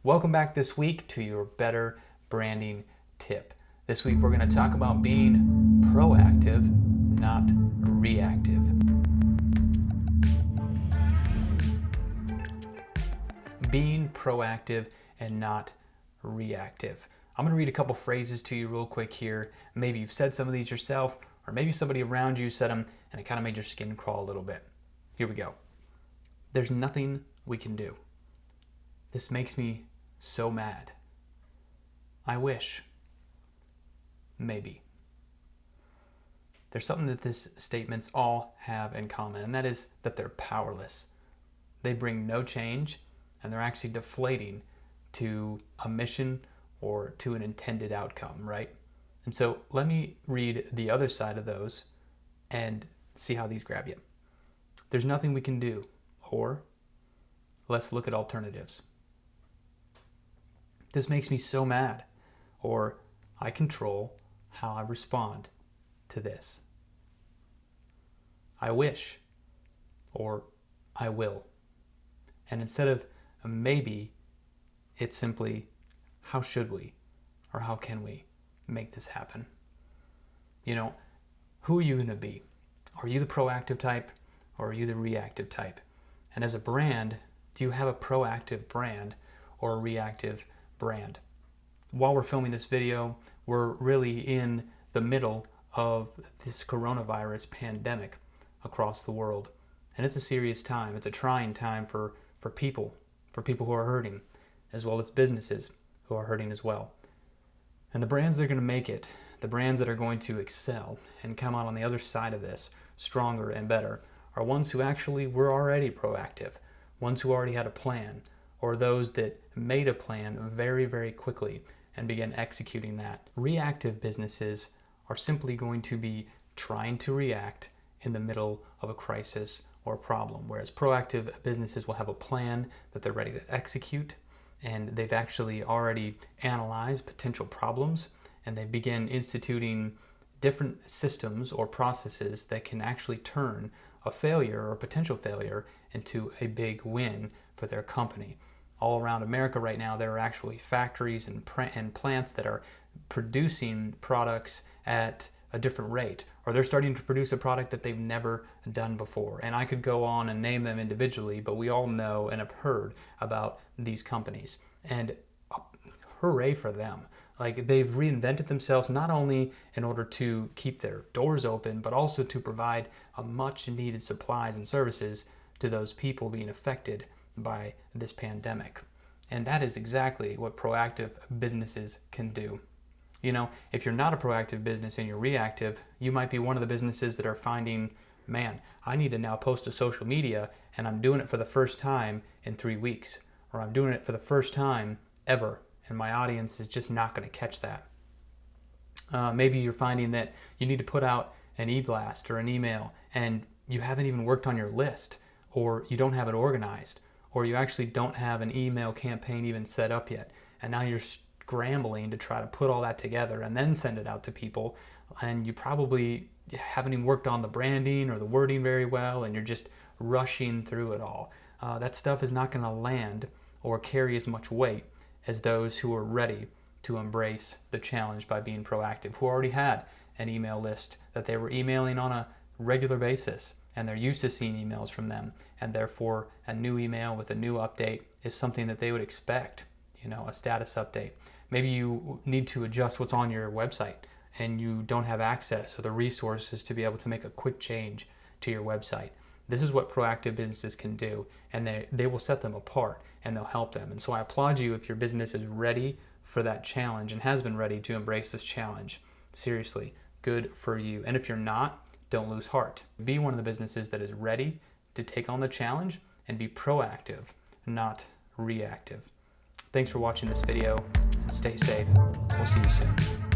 Welcome back this week to your better branding tip. This week we're going to talk about being proactive, not reactive. Being proactive and not reactive. I'm going to read a couple phrases to you real quick here. Maybe you've said some of these yourself, or maybe somebody around you said them and it kind of made your skin crawl a little bit. Here we go. There's nothing we can do. This makes me so mad. I wish. Maybe. There's something that these statements all have in common, and that is that they're powerless. They bring no change, and they're actually deflating to a mission or to an intended outcome, right? And so let me read the other side of those and see how these grab you. There's nothing we can do, or let's look at alternatives. This makes me so mad, or I control how I respond to this. I wish, or I will. And instead of maybe, it's simply how should we, or how can we make this happen? You know, who are you going to be? Are you the proactive type, or are you the reactive type? And as a brand, do you have a proactive brand or a reactive brand? While we're filming this video, we're really in the middle of this coronavirus pandemic across the world. And it's a serious time. It's a trying time for people who are hurting, as well as businesses who are hurting as well. And the brands that are going to make it, the brands that are going to excel and come out on the other side of this stronger and better, are ones who actually were already proactive, ones who already had a plan, or those that made a plan very, very quickly and began executing that. Reactive businesses are simply going to be trying to react in the middle of a crisis or a problem, whereas proactive businesses will have a plan that they're ready to execute, and they've actually already analyzed potential problems, and they begin instituting different systems or processes that can actually turn a failure or potential failure into a big win for their company. All around America right now, there are actually factories and plants that are producing products at a different rate, or they're starting to produce a product that they've never done before. And I could go on and name them individually, but we all know and have heard about these companies. And hooray for them. Like, they've reinvented themselves not only in order to keep their doors open, but also to provide a much needed supplies and services to those people being affected by this pandemic. And that is exactly what proactive businesses can do. You know, if you're not a proactive business and you're reactive, you might be one of the businesses that are finding, man, I need to now post to social media, and I'm doing it for the first time in 3 weeks, or I'm doing it for the first time ever, and my audience is just not going to catch that. Maybe you're finding that you need to put out an e-blast or an email, and you haven't even worked on your list, or you don't have it organized, or you actually don't have an email campaign even set up yet, and now you're scrambling to try to put all that together and then send it out to people, and you probably haven't even worked on the branding or the wording very well, and you're just rushing through it all. That stuff is not going to land or carry as much weight as those who are ready to embrace the challenge by being proactive, who already had an email list that they were emailing on a regular basis, and they're used to seeing emails from them, and therefore a new email with a new update is something that they would expect, you know, a status update. Maybe you need to adjust what's on your website and you don't have access or the resources to be able to make a quick change to your website. This is what proactive businesses can do, and they will set them apart and they'll help them. And so I applaud you if your business is ready for that challenge and has been ready to embrace this challenge. Seriously, good for you. And if you're not, don't lose heart. Be one of the businesses that is ready to take on the challenge and be proactive, not reactive. Thanks for watching this video, and stay safe. We'll see you soon.